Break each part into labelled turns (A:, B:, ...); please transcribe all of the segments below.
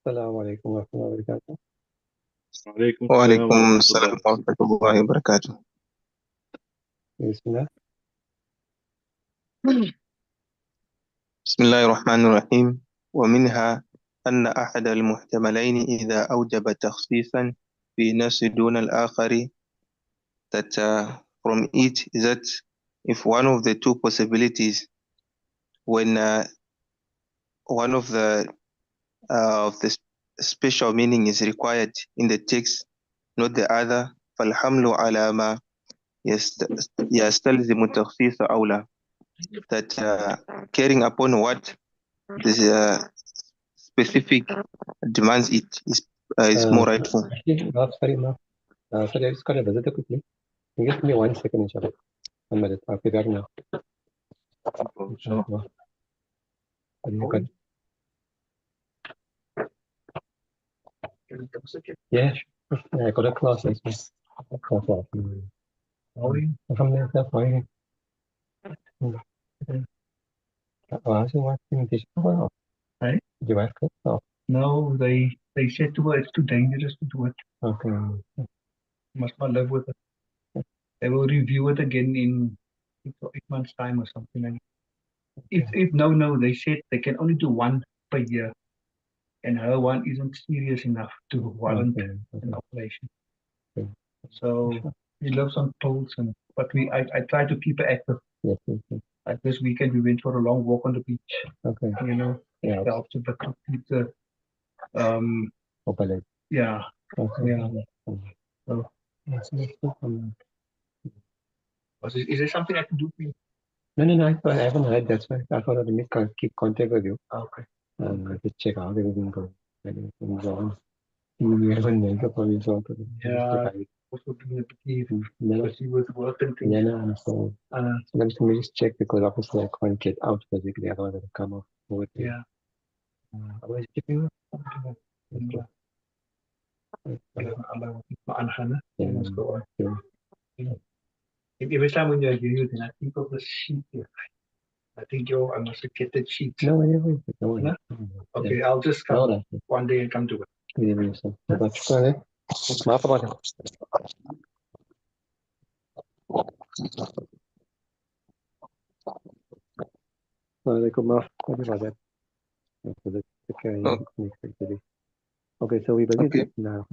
A: السلام عليكم ورحمة الله وبركاته.
B: وعليكم السلام
C: وعليكم
B: ورحمة
C: السلام
B: الله.
C: ورحمة الله وبركاته.
A: بسم الله.
C: بسم الله الرحمن الرحيم. ومنها أن أحد المحتملين إذا أوجب تخصيصا في نفس دون الآخر that from it is that if one of the two possibilities when one of the special meaning is required in the text not the other فالحمل على ما يستلزم التخصيص أولى that caring upon what the specific demands it is more rightful.
A: Sorry, ma. Sorry, I just got a visitor quickly. Can you give me 1 second, inshallah? 1 minute. I'll be back now.
B: Sure.
A: Yeah, I got a class. Alhamdulillah, fine.
B: Hey?
A: You ask it? Oh.
B: No, they said to her it's too dangerous to do it.
A: Okay.
B: You must not live with it. They will review it again in 8 months' time or something. And if no, they said they can only do one per year, and her one isn't serious enough to warrant an operation.
A: Okay.
B: So he lives on pills, but I try to keep her active.
A: Yes.
B: Like this weekend, we went for a long walk on the beach.
A: Okay.
B: You know, it helps with the complete yeah.
A: Okay.
B: Yeah. So, is there something I can do for you?
A: No, I haven't heard. That's why I thought I'd keep contact with you.
B: Okay.
A: To check how everything goes. Everything's on. You haven't made up for yourself.
B: Yeah. Also being a bit busy with work and things.
A: Yeah, so let me just check because obviously I can't get out physically. Otherwise it'll come off over there.
B: Yeah.
A: Otherwise, keep you.
B: Every time when you're using, I think of the sheet here. I think I must have get the sheet.
A: No, anyway. No.
B: Okay, I'll just come one day and come to it.
A: Okay, so we begin
C: Okay.
A: now.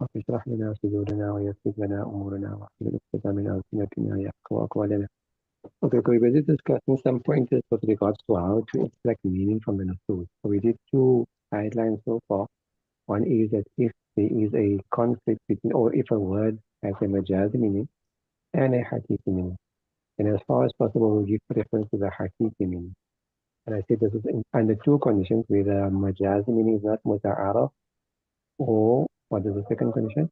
A: رب اشرح لنا صدورنا ويسر لنا أمورنا واحلل عقدة من ألسنتنا يفقهوا أقوالنا. Okay, so we were just discussing some pointers with regards to how to extract meaning from the nusus. So we did 2 guidelines so far. One is that if there is a conflict between, or if a word has a majazi meaning and a hakiki meaning, and as far as possible, we'll give preference to the hakiki meaning. And I said this is under 2 conditions, where the majazi meaning is not muta'araf, or what is the second condition?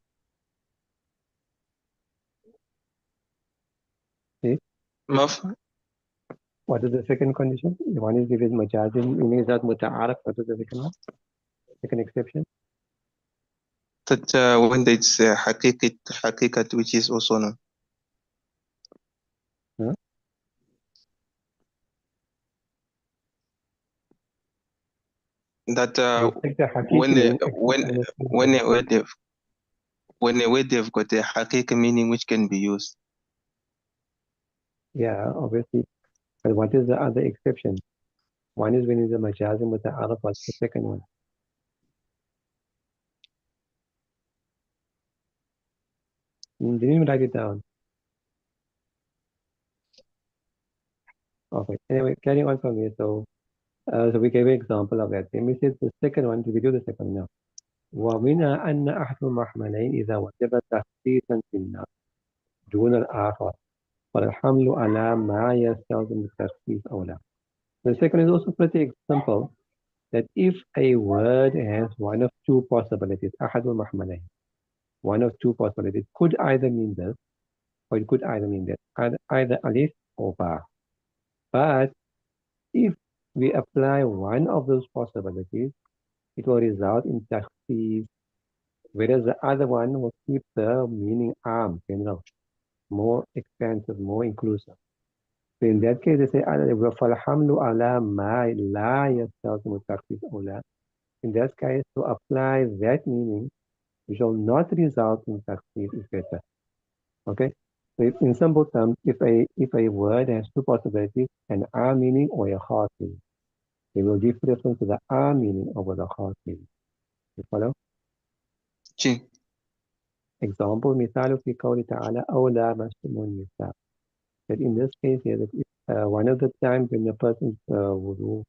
A: What is the second condition? One is if it's majazi meaning is not muta'araf. What is the second one? Second exception?
C: That when it's hakikat, which is also known.
A: Huh?
C: That when a word they've got a hakika meaning which can be used.
A: Yeah, obviously. But what is the other exception? One is when it's a majazi muta'araf. What's the second one? You didn't even write it down. Okay. Anyway, carrying on from here. So we gave an example of that. Then we said the second one. Did we do the second one now? ومنها أن أحد المحملين إذا وجب تخصيصا في النص دون الآخر فالحمل على ما يستلزم التخصيص أو لا. The second is also pretty simple. That if a word has one of 2 possibilities, أحد المحملين, one of 2 possibilities, could either mean this or it could either mean that, either alif or ba. But if we apply one of those possibilities, it will result in takhsis, whereas the other one will keep the meaning general, more expansive, more inclusive. So in that case, they say, فَالْحَمْلُ عَلَى مَا لَا يَسْتَلْزِمُ التَّخْصِيص أَوْلَى. In that case, to apply that meaning, which will not result in takhsis is better. Okay? So in simple terms, if a word has two possibilities, an am meaning or a khas meaning, they will give preference to the am meaning over the khas meaning. You follow?
C: Ji
A: Example, مثال في قوله تعالى أو لامستم النساء. That in this case here, that if, one of the times when a person's wudu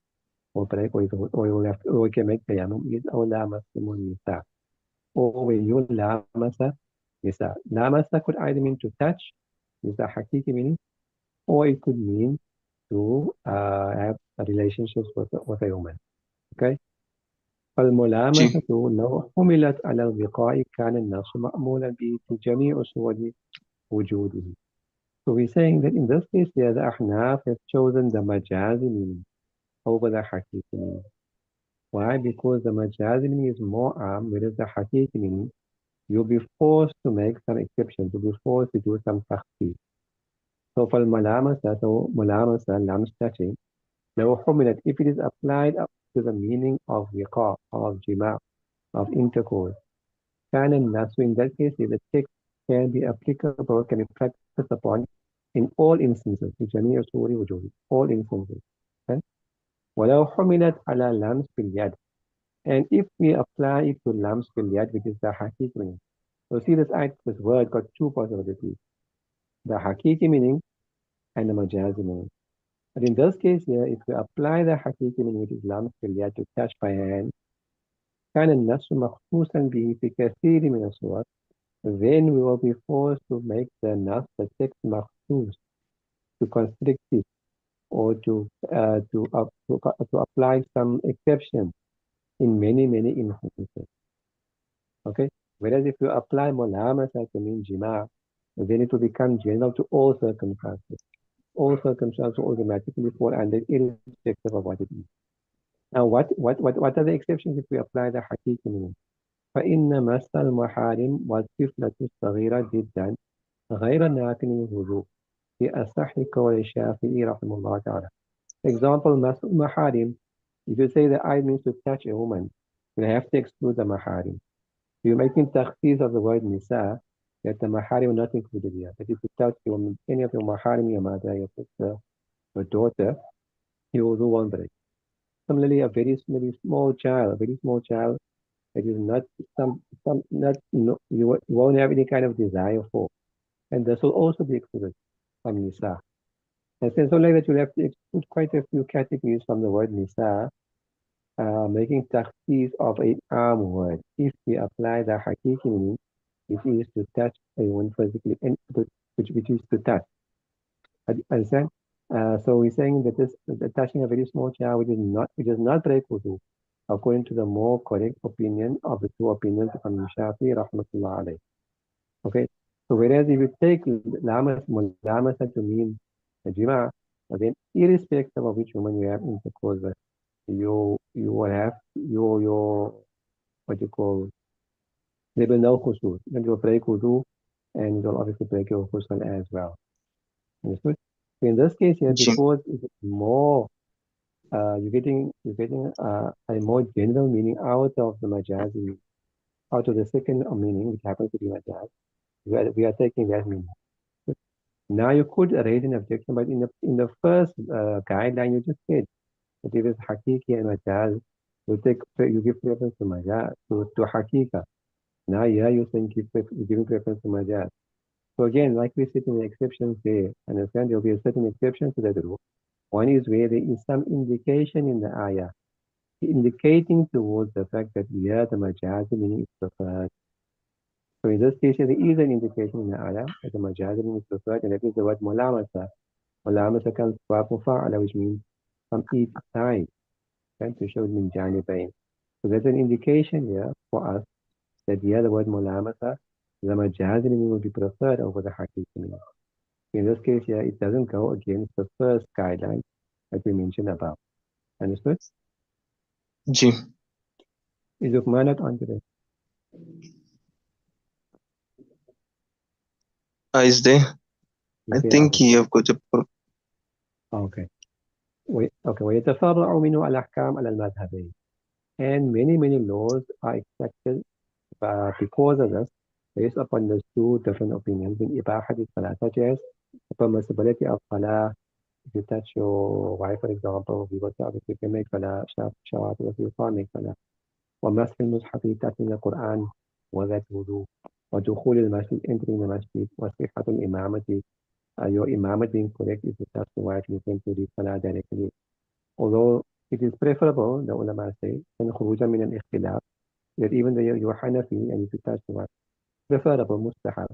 A: or break or you have or you can make tayammum is أو لامستم النساء. Or when you lamasa nisa. Lamasa could either mean to touch, is the hakiki meaning, or it could mean to have relationships with a woman. Okay?
C: Ji
A: فالملامسة لو حملت على الوقاء كان النص مأمولا به في جميع صور وجوده. So we're saying that in this case here, the Ahnaf have chosen the Majazi meaning over the Hakiki meaning. Why? Because the Majazi meaning is more arm, whereas the Hakiki meaning, you'll be forced to make some exceptions. You'll be forced to do some takhsis. So for Malamasa, so Malamasa, lams touching, لو حملت, if it is applied up to the meaning of wiqa, of jima, of intercourse, كان الناس, in that case, the text can be applicable, can be practiced upon in all instances, في جميع صور وجوده, all instances. Okay? ولو حملت على لمس باليد, and if we apply it to lams باليد, which is the hakiki meaning. So see this word got two possibilities, the hakiki meaning and the majazi meaning. But in this case here, if we apply the hakiki meaning, which is lams باليد, to touch by hand, كان النص مخصوصا به في كثير من الصور, then we will be forced to make the nas, the text makhsus, to constrict it, or to apply some exception in many instances. Okay? Whereas if you apply mulamasa to mean jima, then it will become general to all circumstances. All circumstances will automatically fall under it, irrespective of what it is. Now, what are the exceptions if we apply the hakiki meaning? فإن مس المحارم والطفلة الصغيرة جدا غير نافع الوضوء في أصح قول الشافعي رحمه الله تعالى. Example, مس المحارم. If you say the I means to touch a woman, you have to exclude the maharim. If you're making takhsis of the word nisa, that the maharim are not included here. That if you touch your, any of your maharim, your mother, your sister, your daughter, you will do one break. Similarly, a very small child, it is not not no, you won't have any kind of desire for, and this will also be excluded from nisa. And since only that you'll have to exclude quite a few categories from the word nisa, making takhsis of an arm word. If we apply the hakiki meaning, it is to touch a one physically, and which is to touch. Understand? So we're saying that this touching a very small child, which does not break wudu, according to the more correct opinion of the two opinions of Imam Shafi, rahmatullah alayh. Okay? So whereas if you take mulamasa to mean jima, then irrespective of which woman you have intercourse with, you will have your what you call, there will no khusur. Then you will break wudu, and you will obviously break your ghusl as well. Understood? So in this case here,
C: ji
A: because it's more, you're getting a more general meaning out of the majazi, out of the second meaning, which happens to be majaz. We are taking that meaning. Now you could raise an objection, but in the first guideline you just said that if it's hakiki and majaz, you give preference to majaz to hakika. Now you're saying you're giving preference to majaz. So again, like we said in the exceptions there, understand there'll be a certain exception to that rule. One is where there is some indication in the ayah indicating towards the fact that here the majazi meaning is preferred. So in this case, there is an indication in the ayah that the majazi meaning is preferred, and that is the word mulamasa. Mulamasa comes from mufa'ala, which means from each side, and to show min janibain. So there's an indication here for us that here the word mulamasa, the majazi meaning will be preferred over the hakiki meaning. In this case here, it doesn't go against the first guideline that we mentioned above. Understood?
C: Ji
A: Is Uthman not on today?
C: is there I
A: Okay,
C: think
A: okay.
C: you have got a
A: Okay. ويتفرع منه الأحكام على المذهبين. And many laws are expected because of this, based upon the two different opinions in إباحة الصلاة, such as the permissibility of salah. If you touch your wife, for example, if you go to other people, make salah, shawat, if you can't make salah. ومسح المصحف, touching the Quran, وذات wudu. ودخول المسجد, entering the masjid. وصحة الإمامة, your imamah being correct if you touch the wife, you can do the salah directly. Although it is preferable, the ulama say, and خروجا من الاختلاف, that even though you're Hanafi and if you touch the wife, preferable mustahab.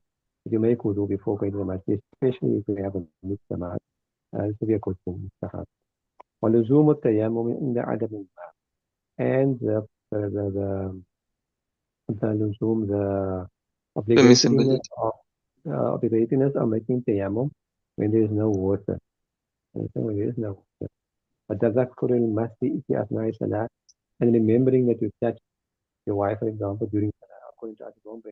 A: If you make wudu before going to the masjid, especially if you have a mujtama, this will be a good thing, mustahab. ولزوم التيمم عند عدم الماء. And the لزوم, the obligatiness
C: permissibility.
A: of making tayammum when there is no water. And so when there is no water. وتذكر المسجد في أثناء الصلاة, and remembering that you touch your wife, for example, during salah, according to Imam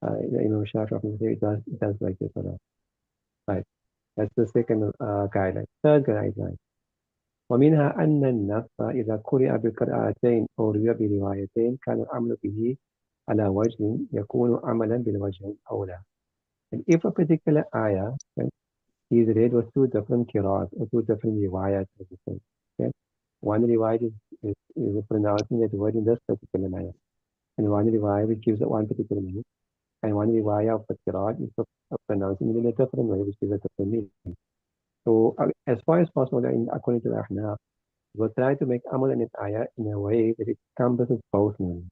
A: Imam Shafi'i, it does like this salah. Right. That's the second guideline. Third guideline. ومنها أن النص إذا قرئ بقراءتين أو روي بروايتين كان العمل به على وجه يكون عملا بالوجه الأولى. And if a particular ayah, okay, is read with two different qira'at or two different riwayat, okay? One riwayat is pronouncing that word in this particular manner, and one riwayat which gives it one particular meaning, and one riwayat of the qira'at is pronouncing it in a different way, which gives a different meaning. So as far as possible, according to the Ahnaf, we'll try to make amal in its ayah in a way that it encompasses both meanings,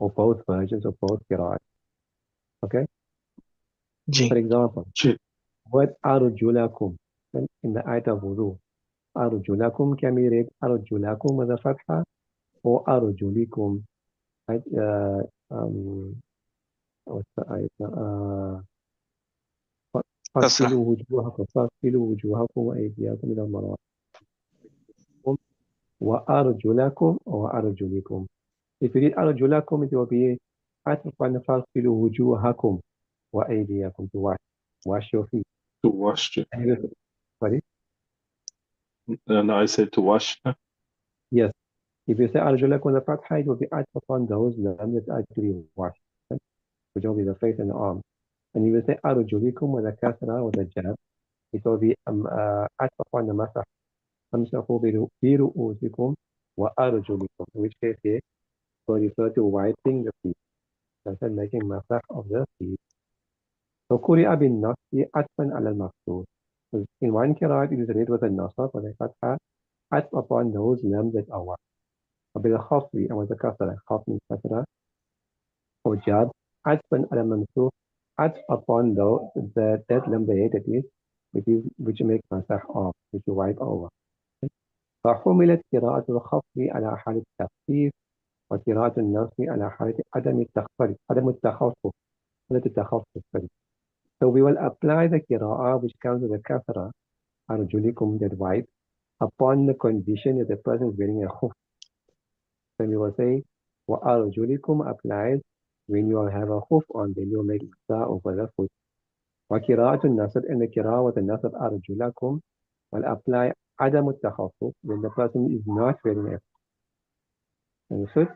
A: or both versions, or both qira'at. Okay? For example, word arjulakum in the ayat of wudu. Arjulakum can be read arjulakum with a fatha or arjulikum. Right? What's the ayat?
C: كسرة.
A: فاغسلوا وجوهكم وأيديكم إلى المرافق وأرجلكم وأرجلكم. If you read أرجلكم, it will be فاغسلوا وجوهكم وأيديكم, to wash your feet.
D: To wash it.
A: Sorry?
D: And I said to wash.
A: Yes. If you say أرجلكم with a fatha, it will be upon those limbs that actually wash, which will be the face and the arm. And if you say أرجلكم with a kasra or the jar, it will be upon the masah. أمسحوا برؤوسكم وأرجلكم, in which case here will refer to wiping the feet. That's making masah of the feet. وقرئ بالنصب عطفا على المقصود. In one qira'at, it is read with a nasab or a fatha, عطف upon those limbs that are washed. وبالخفض, and with the kasra, خفض means kasra, or jar, عطفا على الممسوح, عطف upon that limb that is, which makes masah off, which you wipe over. فحملت قراءة الخفض على حالة التخفيف وقراءة النصب على حالة عدم التخفف. So we will apply the qira'ah which comes with the kasra, arjulikum, that wipe, upon the condition that the person is wearing a khuf. Then we will say, wa arjulikum applies when you have a khuf on, then you will make sa over the foot. Wa qira'atun nasab, and the qira'ah with the nasab arjulakum will apply adam al-takhaffuf when the person is not wearing a khuf. Understood?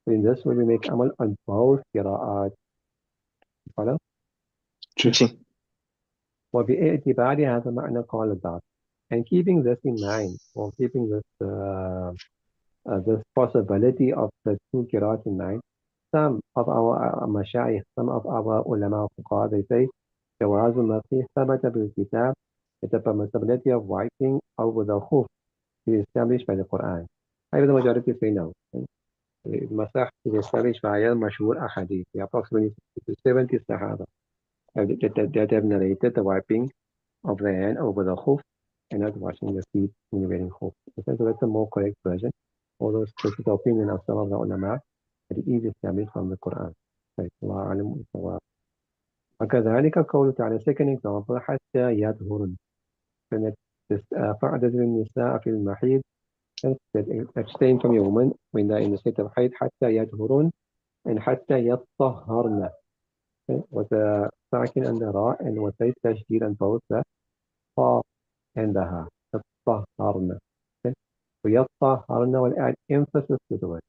A: So in this way we make amal on both qira'at. Follow? وباعتبار هذا معنى قول البعض. And keeping this in mind, or keeping this possibility of the two qira'at in mind, some of our mashayikh, some of our ulama of fuqaha, they say جواز المسح ثبت بالكتاب, that the permissibility of wiping over the khuf is established by the Quran. I the majority say no. Masah is established by al-mashhur ahadith, the approximately 70 sahaba that have narrated the wiping of the hand over the khuf and not washing the feet when you're wearing khuf. So that's a more correct version. Although this is the opinion of some of the ulama, that it is established from the Quran. وكذلك قوله تعالى, second example, حتى يطهرن, فعدد النساء في المحيض, that abstain from your woman when they're in the state of haid, حتى يطهرن, and حتى يطهرن, with the sakin and the ra, and with the tashdid and both the fa, عندها يتطهرن. Okay? ويتطهرن will add emphasis to the word.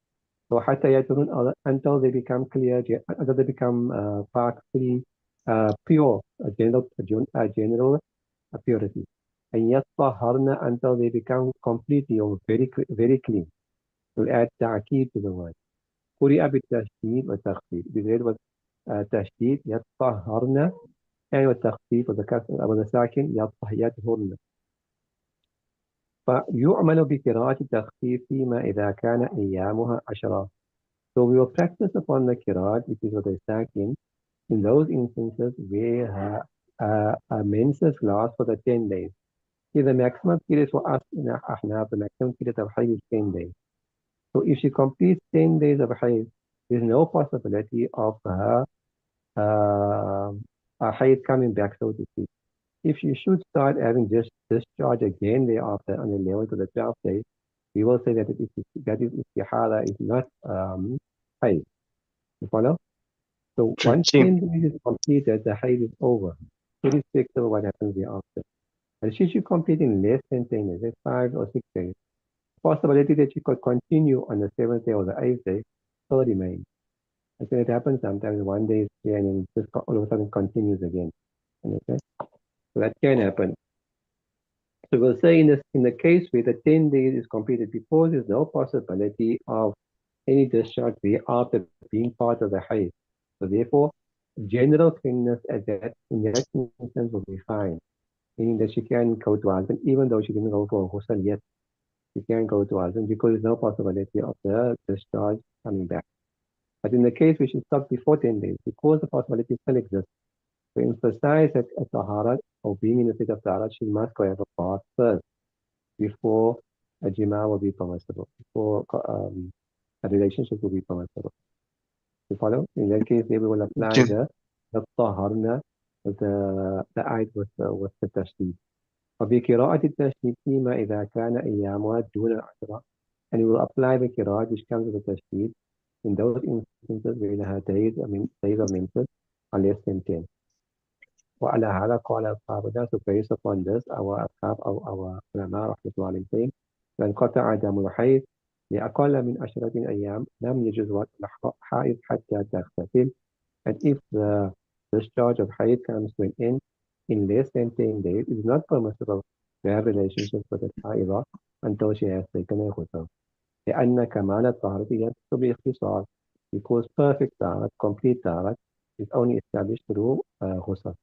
A: So حتى يدرون until they become clear, until they become practically pure, a general purity. And يتطهرن until they become completely or very clean. Will add تأكيد to the word. قرئ بالتشديد والتخفيف. بغير تشديد يتطهرن يعني والتخفيف والساكن يطهرن. فيعمل بقراءة التخفيف فيما إذا كان أيامها 10. So we will practice upon the qiraat, which is what I sakin, in those instances where her menses last for the 10 days. See, the maximum period for us in Ahnaf, the maximum period of hayd is 10 days. So if she completes 10 days of hayd, there's no possibility of her hayd coming back, so to speak. If she should start having discharge again thereafter on the 11th or the 12th day, we will say that that is istihara is not hayd. You follow? So once 10 days is completed, the hayd is over, irrespective of what happens thereafter. And she should complete in less than 10 days, that's 5 or 6 days. Possibility that she could continue on the 7th day or the 8th day still remains. And so it happens sometimes one day is clear and then just all of a sudden continues again. Okay? So that can happen. So we'll say in the case where the 10 days is completed because there's no possibility of any discharge thereafter being part of the hayd. So therefore, general cleanliness in that instance will be fine. Meaning that she can go to husband even though she didn't go for a ghusl yet. She can go to husband because there's no possibility of the discharge coming back. But in the case where she stopped before 10 days, because the possibility still exists, to emphasize that a tahara or being in a state of tahara, she must go have a bath first before a jima will be permissible, before a relationship will be permissible. You follow? In that case, they will apply the taharna, the ayat with the tashdid. وبقراءة التشديد فيما إذا كان أيامها دون 10. And we will apply the qira'at which comes with the tashdid in those instances where her days of menses are less than 10. وعلى هذا قال أصحابنا, so based upon this, our ashab, our ulama, رحمة الله عليهم, من قطع دم الحيض لأقل من 10 أيام لم يجوز وقت الحائض حتى تغتسل. And if the discharge of hayd comes to an end in less than 10 days, it is not permissible to have relationships with the haida until she has taken a ghusl. لأن كمال الطهارة يحصل باختصار, because perfect taharat, complete taharat, is only established through ghusl.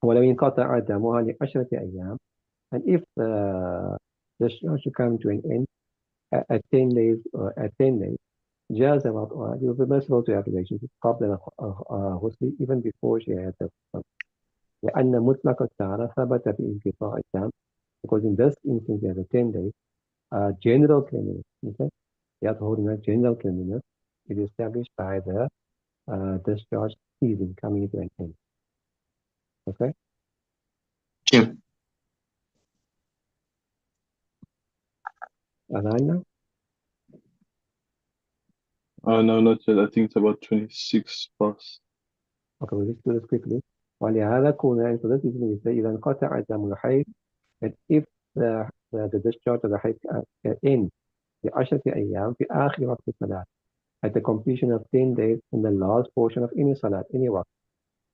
A: ولو انقطع دمها ل10 أيام, and if the discharge should come to an end at 10 days, جاز وضعها, it will be permissible to have relationships قبل الغسل, even before she had the ghusl. لأن مطلق الطهارة ثبت بانقطاع الدم, because in this instance you have a 10 days general cleanliness. Okay? General cleanliness is established by the discharge ceasing, coming to an end. Okay? Alana?
D: No, not yet. I think it's about 26 past.
A: Okay, we'll just do this quickly. ولهذا كنا, and so this is when we say إذا انقطع دم الحيض, that if the discharge of the hayd ends ب10 أيام في آخر وقت الصلاة, at the completion of 10 days in the last portion of any salat, any waqt,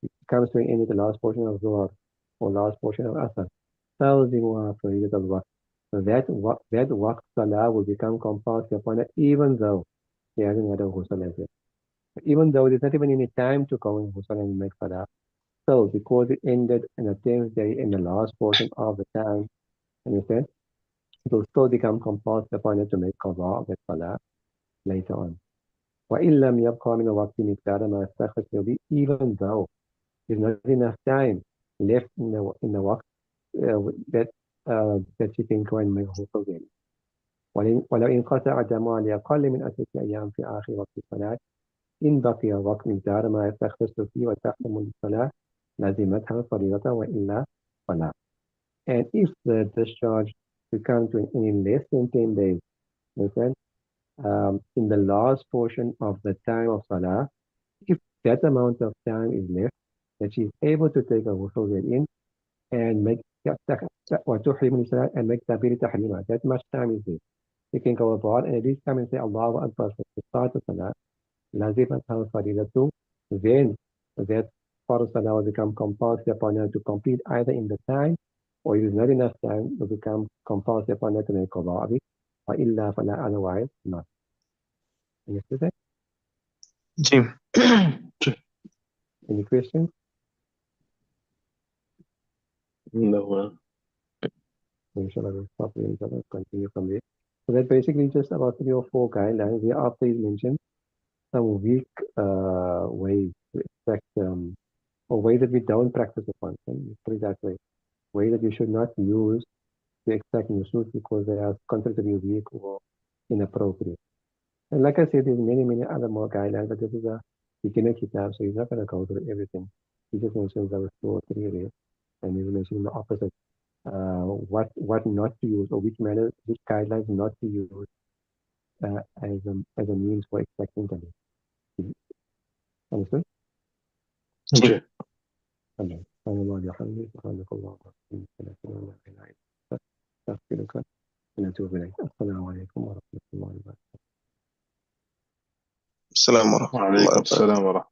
A: it comes to an end at the last portion of Zuhr or last portion of Asr, تلزمها فريضة الوقت. So that waqt salah will become compulsory upon her even though she hasn't had a ghusl as yet. Even though there's not even any time to go in ghusl and make salah, still because it ended in the 10th day in the last portion of the time, understand? It will still become compulsory upon her to make qada of the salah later on. وإن لم يبقى من الوقت مقدار ما يستغفر به, even though there's not enough time left in the waqt that she can go and make ghusl again. ولو انقطع دمها لأقل من 10 أيام في آخر وقت الصلاة, إن بقي وقت مقدار ما يستغفر فيه وتحتم للصلاة لازمتها فريضة وإلا فلا. And if the discharge becomes to an end in less than 10 days, understand? In the last portion of the time of Salah, if that amount of time is left, that she is able to take a ghusl in and make وتحرم الصلاة and make takbir tahrima. That much time is it. You can go abroad and at least come and say Allahu Akbar to start the salah. Lazim al faridatu. Then that part of salah will become compulsory upon you to complete either in the time or if it's not enough time will become compulsory upon you to make qada of it. Or illa fala, otherwise not. Understood that?
C: جيم.
A: Any questions?
D: No.
A: Inshallah, we'll stop here, inshallah, continue from there. So that's basically just about 3 or 4 guidelines. Thereafter, he mentioned some weak ways to expect, or ways that we don't practice upon. Put it that way. Ways that you should not use to expect nusus because they are considered to be weak or inappropriate. And like I said, there's many, many other more guidelines, but this is a beginner kitab, so he's not going to go through everything. He just mentions those 2 or 3 there, and he's mentioning the opposite. What not to use, or which guidelines not to use as a means for expecting them. Understood?
C: جيم.
A: تمام. سبحان الله وبحمده سبحانك اللهم وبحمدك لا إله إلا أنت أستغفرك ونتوب إليك. السلام عليكم ورحمة الله وبركاته.
C: السلام ورحمة الله
D: وعليكم
C: وبركاته.
D: السلام ورحمة